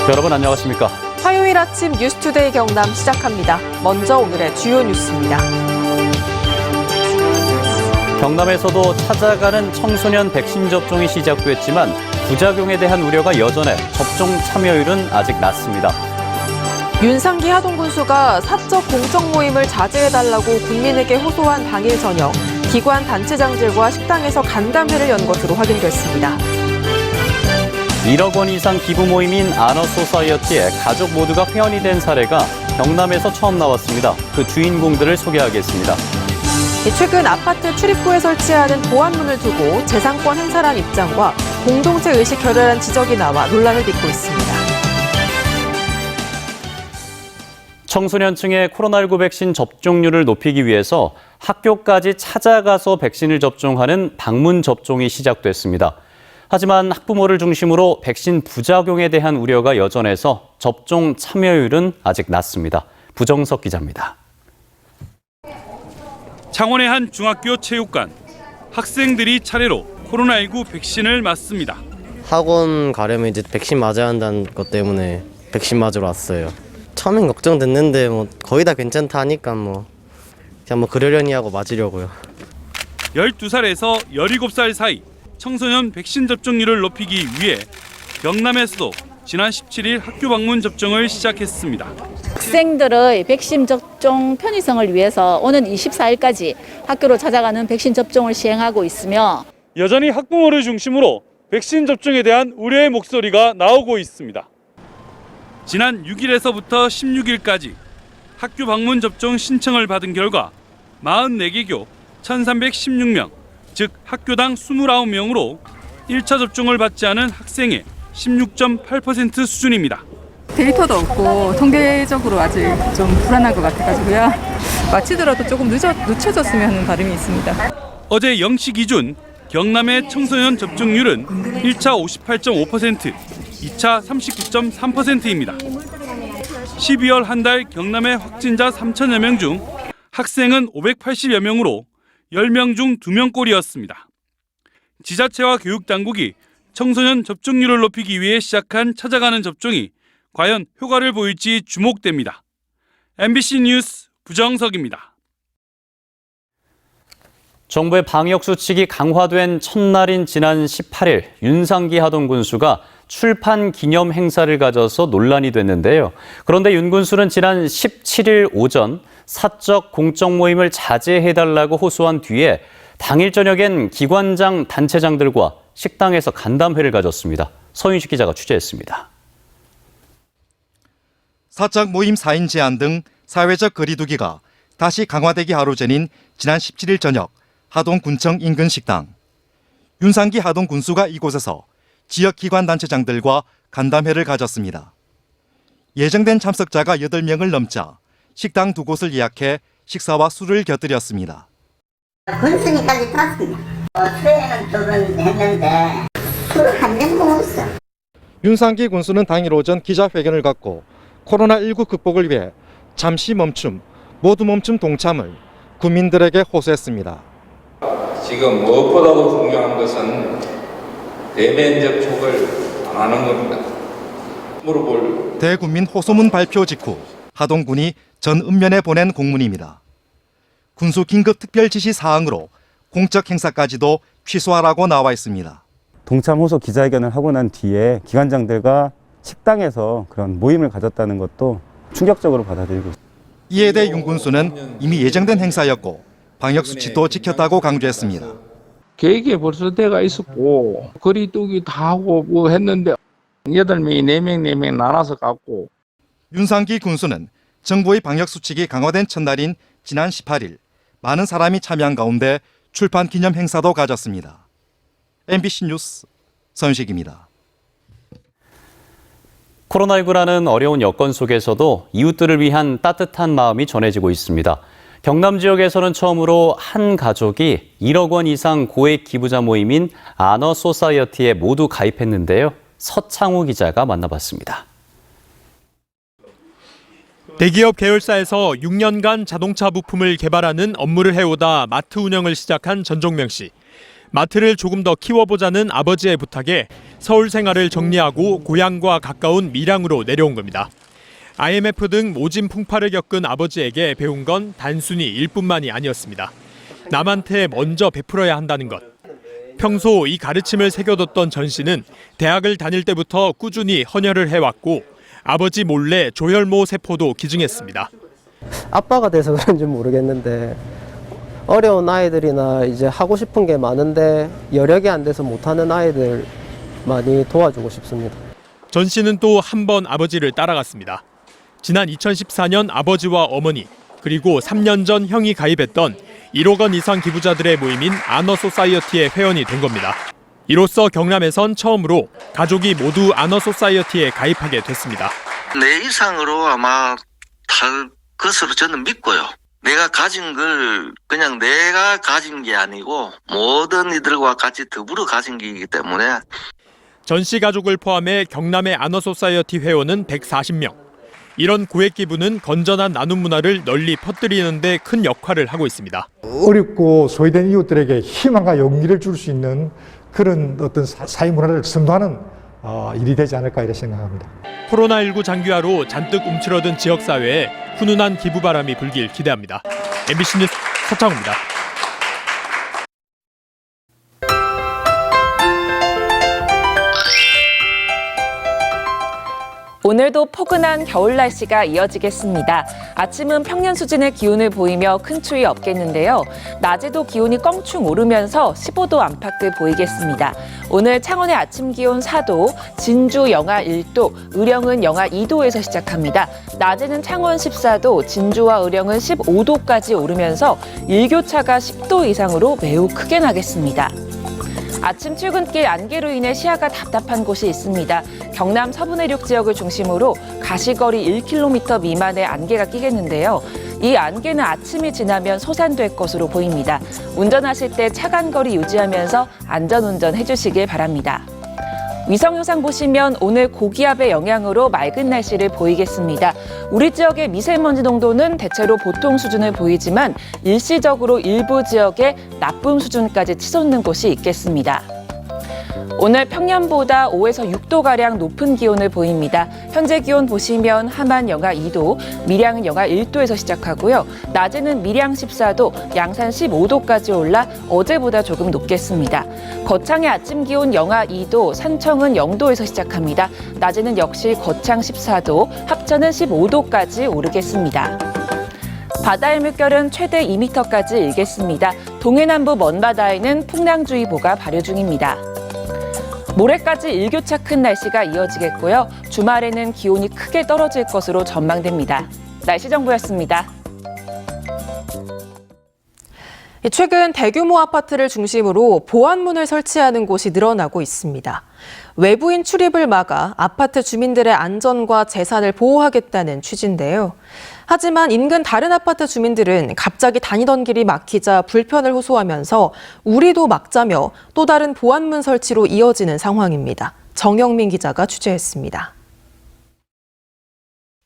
여러분 안녕하십니까? 화요일 아침 뉴스투데이 경남 시작합니다. 먼저 오늘의 주요 뉴스입니다. 경남에서도 찾아가는 청소년 백신 접종이 시작됐지만 부작용에 대한 우려가 여전해 접종 참여율은 아직 낮습니다. 윤상기 하동군수가 사적 공적 모임을 자제해달라고 국민에게 호소한 당일 저녁, 기관 단체장들과 식당에서 간담회를 연 것으로 확인됐습니다. 1억 원 이상 기부 모임인 아너소사이어티에 가족 모두가 회원이 된 사례가 경남에서 처음 나왔습니다. 그 주인공들을 소개하겠습니다. 최근 아파트 출입구에 설치하는 보안문을 두고 재산권 행사란 입장과 공동체 의식 결여라는 지적이 나와 논란을 빚고 있습니다. 청소년층의 코로나19 백신 접종률을 높이기 위해서 학교까지 찾아가서 백신을 접종하는 방문 접종이 시작됐습니다. 하지만 학부모를 중심으로 백신 부작용에 대한 우려가 여전해서 접종 참여율은 아직 낮습니다. 부정석 기자입니다. 창원의 한 중학교 체육관. 학생들이 차례로 코로나19 백신을 맞습니다. 학원 가려면 이제 백신 맞아야 한다는 것 때문에 백신 맞으러 왔어요. 처음엔 걱정됐는데 거의 다 괜찮다 하니까 그냥 그러려니 하고 맞으려고요. 12살에서 17살 사이 청소년 백신 접종률을 높이기 위해 경남에서도 지난 17일 학교 방문 접종을 시작했습니다. 학생들의 백신 접종 편의성을 위해서 오는 24일까지 학교로 찾아가는 백신 접종을 시행하고 있으며 여전히 학부모를 중심으로 백신 접종에 대한 우려의 목소리가 나오고 있습니다. 지난 6일에서부터 16일까지 학교 방문 접종 신청을 받은 결과 44개 교 1,316명, 즉 학교당 29명으로 1차 접종을 받지 않은 학생의 16.8% 수준입니다. 데이터도 없고 통계적으로 아직 좀 불안한 것 같아가지고요. 마치더라도 조금 늦춰졌으면 하는 바람이 있습니다. 어제 0시 기준 경남의 청소년 접종률은 1차 58.5%, 2차 39.3%입니다. 12월 한 달 경남의 확진자 3천여 명 중 학생은 580여 명으로 10명 중 2명꼴이었습니다. 지자체와 교육당국이 청소년 접종률을 높이기 위해 시작한 찾아가는 접종이 과연 효과를 보일지 주목됩니다. MBC 뉴스 부정석입니다. 정부의 방역수칙이 강화된 첫날인 지난 18일 윤상기 하동군수가 출판 기념 행사를 가져서 논란이 됐는데요. 그런데 윤 군수는 지난 17일 오전 사적 공적 모임을 자제해달라고 호소한 뒤에 당일 저녁엔 기관장 단체장들과 식당에서 간담회를 가졌습니다. 서윤식 기자가 취재했습니다. 사적 모임 4인 제한 등 사회적 거리두기가 다시 강화되기 하루 전인 지난 17일 저녁 하동군청 인근 식당. 윤상기 하동군수가 이곳에서 지역 기관 단체장들과 간담회를 가졌습니다. 예정된 참석자가 8명을 넘자 식당 2곳을 예약해 식사와 술을 곁들였습니다. 군수님까지 탔습니다. 수행은 조금 했는데 술을 한 잔 먹었어. 윤상기 군수는 당일 오전 기자회견을 갖고 코로나19 극복을 위해 잠시 멈춤, 모두 멈춤 동참을 국민들에게 호소했습니다. 지금 무엇보다도 중요한 것은 대면 접촉을 안 하는 겁니다. 대국민 호소문 발표 직후 하동군이 전 읍면에 보낸 공문입니다. 군수 긴급 특별 지시 사항으로 공적 행사까지도 취소하라고 나와 있습니다. 동참 호소 기자회견을 하고 난 뒤에 기관장들과 식당에서 그런 모임을 가졌다는 것도 충격적으로 받아들이고 있습니다. 이에 대해 윤 군수는 이미 예정된 행사였고 방역수칙도 지켰다고 강조했습니다. 계획에 벌써 돼가 있었고 거리두기 다 하고 했는데 8명이 4명 나눠서 갔고. 윤상기 군수는 정부의 방역수칙이 강화된 첫날인 지난 18일 많은 사람이 참여한 가운데 출판 기념 행사도 가졌습니다. MBC 뉴스 서윤식입니다. 코로나19라는 어려운 여건 속에서도 이웃들을 위한 따뜻한 마음이 전해지고 있습니다. 경남 지역에서는 처음으로 한 가족이 1억 원 이상 고액 기부자 모임인 아너소사이어티에 모두 가입했는데요. 서창우 기자가 만나봤습니다. 대기업 계열사에서 6년간 자동차 부품을 개발하는 업무를 해오다 마트 운영을 시작한 전종명 씨. 마트를 조금 더 키워보자는 아버지의 부탁에 서울 생활을 정리하고 고향과 가까운 밀양으로 내려온 겁니다. IMF 등 모진 풍파를 겪은 아버지에게 배운 건 단순히 일뿐만이 아니었습니다. 남한테 먼저 베풀어야 한다는 것. 평소 이 가르침을 새겨뒀던 전 씨는 대학을 다닐 때부터 꾸준히 헌혈을 해왔고 아버지 몰래 조혈모 세포도 기증했습니다. 아빠가 돼서 그런지 모르겠는데 어려운 아이들이나 이제 하고 싶은 게 많은데 여력이 안 돼서 못하는 아이들 많이 도와주고 싶습니다. 전 씨는 또 한 번 아버지를 따라갔습니다. 지난 2014년 아버지와 어머니 그리고 3년 전 형이 가입했던 1억 원 이상 기부자들의 모임인 아너소사이어티의 회원이 된 겁니다. 이로써 경남에선 처음으로 가족이 모두 아너소사이어티에 가입하게 됐습니다. 내 이상으로 아마 할 것으로 저는 믿고요. 내가 가진 걸 그냥 내가 가진 게 아니고 모든 이들과 같이 더불어 가진 게이기 때문에 전 씨 가족을 포함해 경남의 아너소사이어티 회원은 140명. 이런 고액 기부는 건전한 나눔 문화를 널리 퍼뜨리는 데 큰 역할을 하고 있습니다. 어렵고 소외된 이웃들에게 희망과 용기를 줄 수 있는 그런 어떤 사회 문화를 선도하는 일이 되지 않을까 이렇게 생각합니다. 코로나19 장기화로 잔뜩 움츠러든 지역사회에 훈훈한 기부 바람이 불길 기대합니다. MBC 뉴스 서창우입니다. 오늘도 포근한 겨울 날씨가 이어지겠습니다. 아침은 평년 수준의 기온을 보이며 큰 추위 없겠는데요. 낮에도 기온이 껑충 오르면서 15도 안팎을 보이겠습니다. 오늘 창원의 아침 기온 4도, 진주 영하 1도, 의령은 영하 2도에서 시작합니다. 낮에는 창원 14도, 진주와 의령은 15도까지 오르면서 일교차가 10도 이상으로 매우 크게 나겠습니다. 아침 출근길 안개로 인해 시야가 답답한 곳이 있습니다. 경남 서부내륙 지역을 중심으로 가시거리 1km 미만의 안개가 끼겠는데요. 이 안개는 아침이 지나면 소산될 것으로 보입니다. 운전하실 때 차간 거리 유지하면서 안전운전 해주시길 바랍니다. 위성영상 보시면 오늘 고기압의 영향으로 맑은 날씨를 보이겠습니다. 우리 지역의 미세먼지 농도는 대체로 보통 수준을 보이지만 일시적으로 일부 지역에 나쁨 수준까지 치솟는 곳이 있겠습니다. 오늘 평년보다 5에서 6도가량 높은 기온을 보입니다. 현재 기온 보시면 함안 영하 2도, 밀양은 영하 1도에서 시작하고요. 낮에는 밀양 14도, 양산 15도까지 올라 어제보다 조금 높겠습니다. 거창의 아침 기온 영하 2도, 산청은 0도에서 시작합니다. 낮에는 역시 거창 14도, 합천은 15도까지 오르겠습니다. 바다의 물결은 최대 2m까지 일겠습니다. 동해남부 먼바다에는 풍랑주의보가 발효 중입니다. 모레까지 일교차 큰 날씨가 이어지겠고요. 주말에는 기온이 크게 떨어질 것으로 전망됩니다. 날씨 정보였습니다. 최근 대규모 아파트를 중심으로 보안문을 설치하는 곳이 늘어나고 있습니다. 외부인 출입을 막아 아파트 주민들의 안전과 재산을 보호하겠다는 취지인데요. 하지만 인근 다른 아파트 주민들은 갑자기 다니던 길이 막히자 불편을 호소하면서 우리도 막자며 또 다른 보안문 설치로 이어지는 상황입니다. 정영민 기자가 취재했습니다.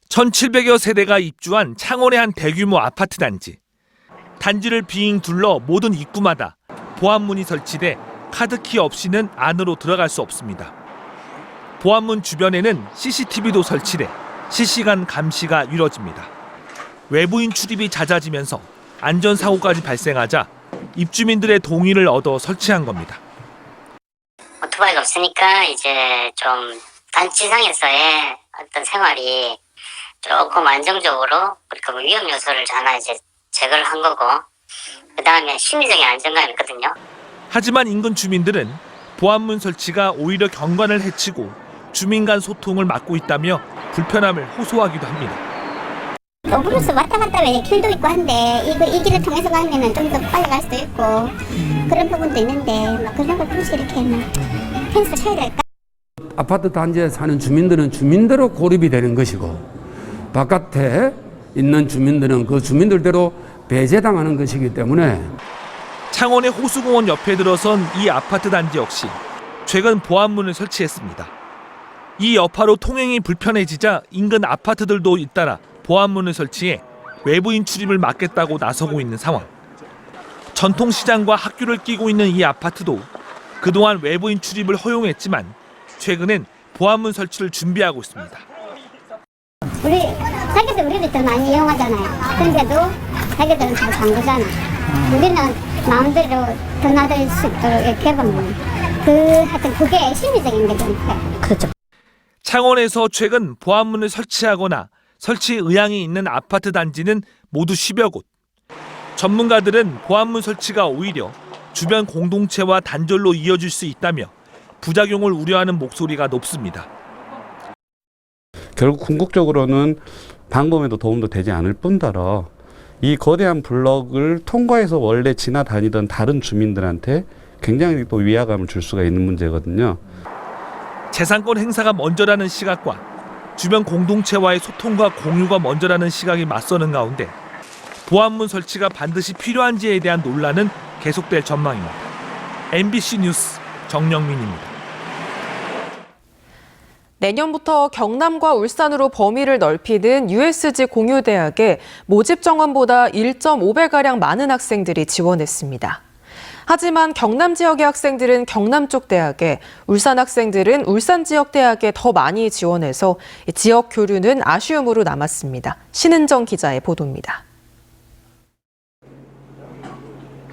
1,700여 세대가 입주한 창원의 한 대규모 아파트 단지. 단지를 빙 둘러 모든 입구마다 보안문이 설치돼 카드키 없이는 안으로 들어갈 수 없습니다. 보안문 주변에는 CCTV도 설치돼 실시간 감시가 이뤄집니다. 외부인 출입이 잦아지면서 안전사고까지 발생하자 입주민들의 동의를 얻어 설치한 겁니다. 오토바이가 없으니까 이제 좀 단지상에서의 어떤 생활이 조금 안정적으로 그리고 위험 요소를 하나 이제 제거를 한 거고 그 다음에 심리적인 안정감이 있거든요. 하지만 인근 주민들은 보안문 설치가 오히려 경관을 해치고 주민 간 소통을 막고 있다며 불편함을 호소하기도 합니다. 도보로서 왔다 갔다 왜 길도 있고 한데 이 길을 통해서 가면 좀 더 빨리 갈 수도 있고 그런 부분도 있는데 막 그런 걸 굳이 이렇게 펜스를 쳐야 될까? 아파트 단지에 사는 주민들은 주민대로 고립이 되는 것이고 바깥에 있는 주민들은 그 주민들대로 배제당하는 것이기 때문에 창원의 호수공원 옆에 들어선 이 아파트 단지 역시 최근 보안문을 설치했습니다. 이 여파로 통행이 불편해지자 인근 아파트들도 잇따라 보안문을 설치해 외부인 출입을 막겠다고 나서고 있는 상황. 전통시장과 학교를 끼고 있는 이 아파트도 그동안 외부인 출입을 허용했지만 최근엔 보안문 설치를 준비하고 있습니다. 자기들 우리를 더 많이 이용하잖아요. 근데도 자기들은 다 잠그잖아. 우리는 마음대로 드나들 수 있도록 이렇게 하면 하여튼 그게 심리적인 거니까. 그렇죠. 창원에서 최근 보안문을 설치하거나 설치 의향이 있는 아파트 단지는 모두 10여 곳. 전문가들은 보안문 설치가 오히려 주변 공동체와 단절로 이어질 수 있다며 부작용을 우려하는 목소리가 높습니다. 결국 궁극적으로는 방범에도 도움도 되지 않을 뿐더러 이 거대한 블럭을 통과해서 원래 지나다니던 다른 주민들한테 굉장히 또 위화감을 줄 수가 있는 문제거든요. 재산권 행사가 먼저라는 시각과 주변 공동체와의 소통과 공유가 먼저라는 시각이 맞서는 가운데 보안문 설치가 반드시 필요한지에 대한 논란은 계속될 전망입니다. MBC 뉴스 정영민입니다. 내년부터 경남과 울산으로 범위를 넓히는 USG 공유대학에 모집 정원보다 1.5배가량 많은 학생들이 지원했습니다. 하지만 경남 지역의 학생들은 경남 쪽 대학에, 울산 학생들은 울산 지역 대학에 더 많이 지원해서 지역 교류는 아쉬움으로 남았습니다. 신은정 기자의 보도입니다.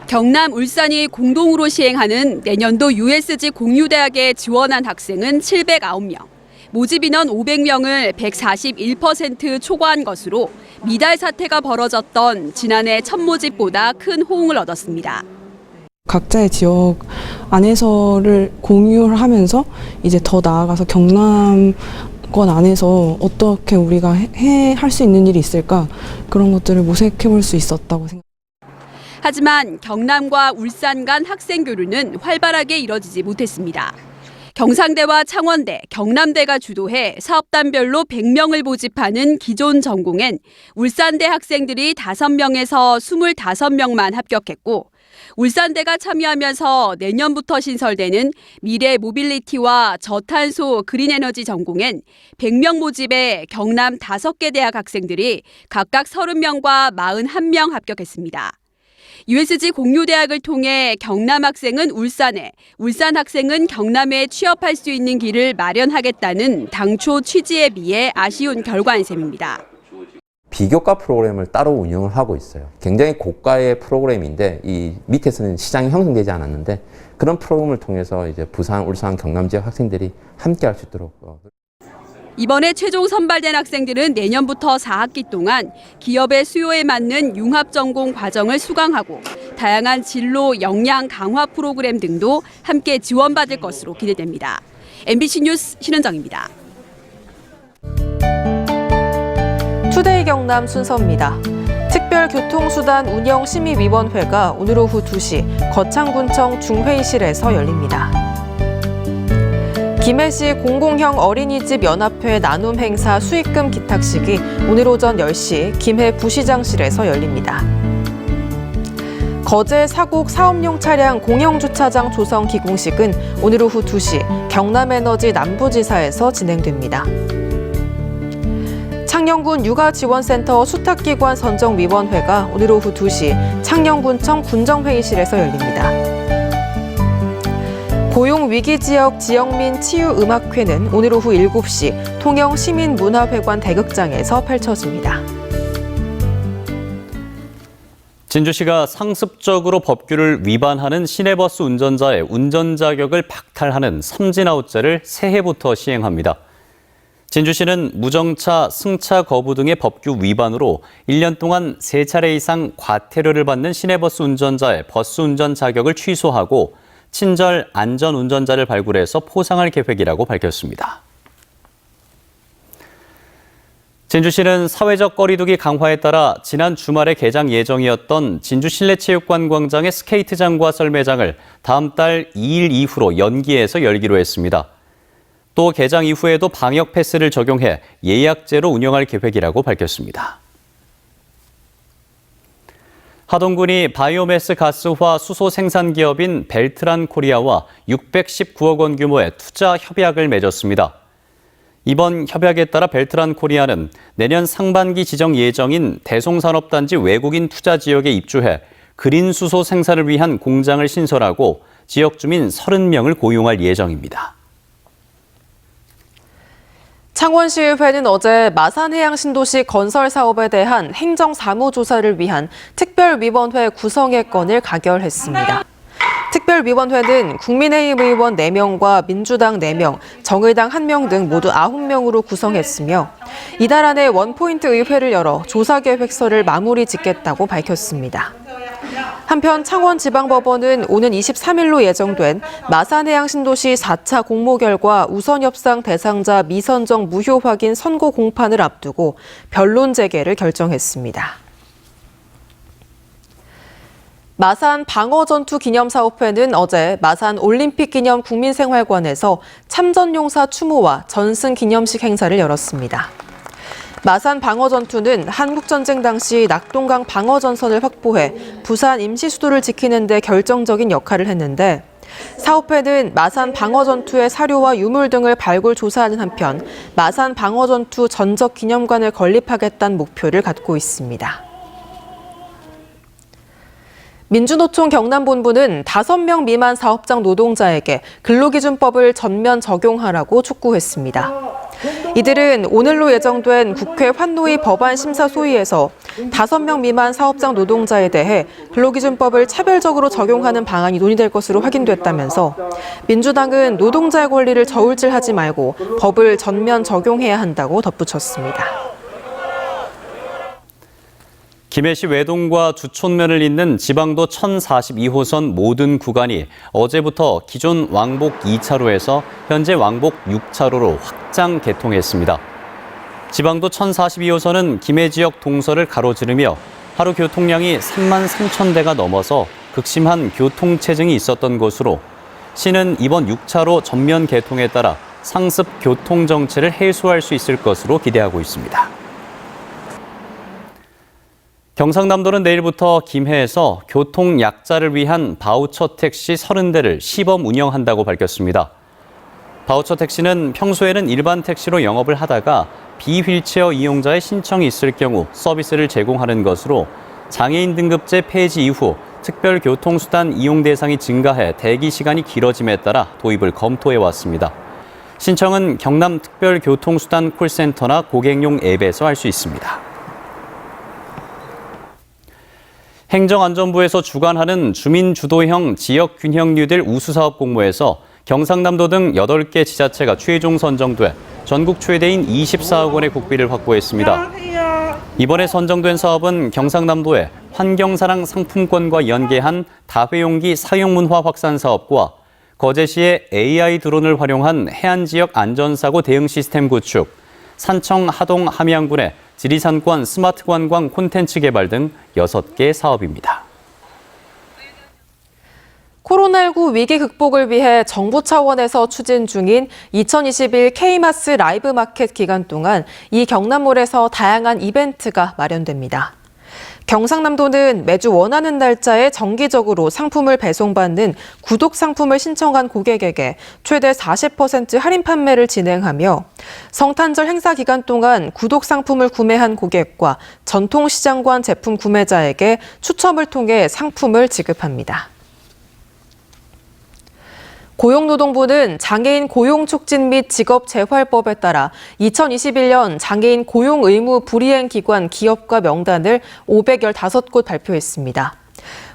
경남, 울산이 공동으로 시행하는 내년도 USG 공유대학에 지원한 학생은 709명. 모집 인원 500명을 141% 초과한 것으로 미달 사태가 벌어졌던 지난해 첫 모집보다 큰 호응을 얻었습니다. 각자의 지역 안에서를 공유를 하면서 이제 더 나아가서 경남권 안에서 어떻게 우리가 할 수 있는 일이 있을까, 그런 것들을 모색해 볼 수 있었다고 생각합니다. 하지만 경남과 울산 간 학생 교류는 활발하게 이뤄지지 못했습니다. 경상대와 창원대, 경남대가 주도해 사업단별로 100명을 모집하는 기존 전공엔 울산대 학생들이 5명에서 25명만 합격했고, 울산대가 참여하면서 내년부터 신설되는 미래 모빌리티와 저탄소 그린에너지 전공엔 100명 모집에 경남 5개 대학 학생들이 각각 30명과 41명 합격했습니다. USG 공유대학을 통해 경남 학생은 울산에, 울산 학생은 경남에 취업할 수 있는 길을 마련하겠다는 당초 취지에 비해 아쉬운 결과인 셈입니다. 비교과 프로그램을 따로 운영을 하고 있어요. 굉장히 고가의 프로그램인데 이 밑에서는 시장이 형성되지 않았는데 그런 프로그램을 통해서 이제 부산, 울산, 경남 지역 학생들이 함께 할 수 있도록. 이번에 최종 선발된 학생들은 내년부터 4학기 동안 기업의 수요에 맞는 융합 전공 과정을 수강하고 다양한 진로 역량 강화 프로그램 등도 함께 지원받을 것으로 기대됩니다. MBC 뉴스 신은정입니다. 투데이 경남 순서입니다. 특별교통수단 운영심의위원회가 오늘 오후 2시 거창군청 중회의실에서 열립니다. 김해시 공공형 어린이집 연합회 나눔 행사 수익금 기탁식이 오늘 오전 10시 김해 부시장실에서 열립니다. 거제 사곡 사업용 차량 공영주차장 조성 기공식은 오늘 오후 2시 경남에너지 남부지사에서 진행됩니다. 창녕군 육아지원센터 수탁기관 선정위원회가 오늘 오후 2시 창녕군청 군정회의실에서 열립니다. 고용위기지역 지역민 치유음악회는 오늘 오후 7시 통영시민문화회관 대극장에서 펼쳐집니다. 진주시가 상습적으로 법규를 위반하는 시내버스 운전자의 운전자격을 박탈하는 삼진아웃제를 새해부터 시행합니다. 진주시는 무정차, 승차 거부 등의 법규 위반으로 1년 동안 3차례 이상 과태료를 받는 시내버스 운전자의 버스 운전 자격을 취소하고 친절 안전운전자를 발굴해서 포상할 계획이라고 밝혔습니다. 진주시는 사회적 거리두기 강화에 따라 지난 주말에 개장 예정이었던 진주실내체육관 광장의 스케이트장과 썰매장을 다음 달 2일 이후로 연기해서 열기로 했습니다. 또 개장 이후에도 방역 패스를 적용해 예약제로 운영할 계획이라고 밝혔습니다. 하동군이 바이오매스 가스화 수소 생산 기업인 벨트란 코리아와 619억 원 규모의 투자 협약을 맺었습니다. 이번 협약에 따라 벨트란 코리아는 내년 상반기 지정 예정인 대송산업단지 외국인 투자 지역에 입주해 그린 수소 생산을 위한 공장을 신설하고 지역 주민 30명을 고용할 예정입니다. 창원시의회는 어제 마산해양신도시 건설 사업에 대한 행정사무조사를 위한 특별위원회 구성의 건을 가결했습니다. 특별위원회는 국민의힘 의원 4명과 민주당 4명, 정의당 1명 등 모두 9명으로 구성했으며 이달 안에 원포인트 의회를 열어 조사계획서를 마무리 짓겠다고 밝혔습니다. 한편 창원지방법원은 오는 23일로 예정된 마산해양신도시 4차 공모 결과 우선협상 대상자 미선정 무효 확인 선고 공판을 앞두고 변론 재개를 결정했습니다. 마산 방어전투기념사업회는 어제 마산 올림픽기념 국민생활관에서 참전용사 추모와 전승기념식 행사를 열었습니다. 마산 방어전투는 한국전쟁 당시 낙동강 방어전선을 확보해 부산 임시수도를 지키는 데 결정적인 역할을 했는데 사업회는 마산 방어전투의 사료와 유물 등을 발굴 조사하는 한편 마산 방어전투 전적기념관을 건립하겠다는 목표를 갖고 있습니다. 민주노총 경남본부는 5명 미만 사업장 노동자에게 근로기준법을 전면 적용하라고 촉구했습니다. 이들은 오늘로 예정된 국회 환노위 법안 심사 소위에서 5명 미만 사업장 노동자에 대해 근로기준법을 차별적으로 적용하는 방안이 논의될 것으로 확인됐다면서 민주당은 노동자의 권리를 저울질하지 말고 법을 전면 적용해야 한다고 덧붙였습니다. 김해시 외동과 주촌면을 잇는 지방도 1042호선 모든 구간이 어제부터 기존 왕복 2차로에서 현재 왕복 6차로로 확장 개통했습니다. 지방도 1042호선은 김해 지역 동서를 가로지르며 하루 교통량이 3만 3천 대가 넘어서 극심한 교통체증이 있었던 것으로 시는 이번 6차로 전면 개통에 따라 상습 교통 정체를 해소할 수 있을 것으로 기대하고 있습니다. 경상남도는 내일부터 김해에서 교통약자를 위한 바우처 택시 30대를 시범 운영한다고 밝혔습니다. 바우처 택시는 평소에는 일반 택시로 영업을 하다가 비휠체어 이용자의 신청이 있을 경우 서비스를 제공하는 것으로 장애인 등급제 폐지 이후 특별교통수단 이용 대상이 증가해 대기 시간이 길어짐에 따라 도입을 검토해왔습니다. 신청은 경남특별교통수단 콜센터나 고객용 앱에서 할 수 있습니다. 행정안전부에서 주관하는 주민주도형 지역균형뉴딜 우수사업 공모에서 경상남도 등 8개 지자체가 최종 선정돼 전국 최대인 24억 원의 국비를 확보했습니다. 이번에 선정된 사업은 경상남도의 환경사랑 상품권과 연계한 다회용기 사용문화 확산 사업과 거제시의 AI 드론을 활용한 해안지역 안전사고 대응 시스템 구축, 산청 하동 함양군의 지리산권 스마트 관광 콘텐츠 개발 등 6개 사업입니다. 코로나19 위기 극복을 위해 정부 차원에서 추진 중인 2021 K마스 라이브 마켓 기간 동안 이 경남몰에서 다양한 이벤트가 마련됩니다. 경상남도는 매주 원하는 날짜에 정기적으로 상품을 배송받는 구독 상품을 신청한 고객에게 최대 40% 할인 판매를 진행하며 성탄절 행사 기간 동안 구독 상품을 구매한 고객과 전통시장관 제품 구매자에게 추첨을 통해 상품을 지급합니다. 고용노동부는 장애인 고용촉진 및 직업재활법에 따라 2021년 장애인 고용의무 불이행기관 기업과 명단을 515곳 발표했습니다.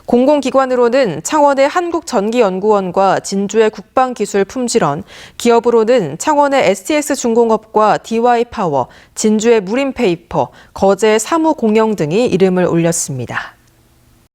공공기관으로는 창원의 한국전기연구원과 진주의 국방기술품질원, 기업으로는 창원의 STS중공업과 DY파워, 진주의 무림페이퍼, 거제의 사무공영 등이 이름을 올렸습니다.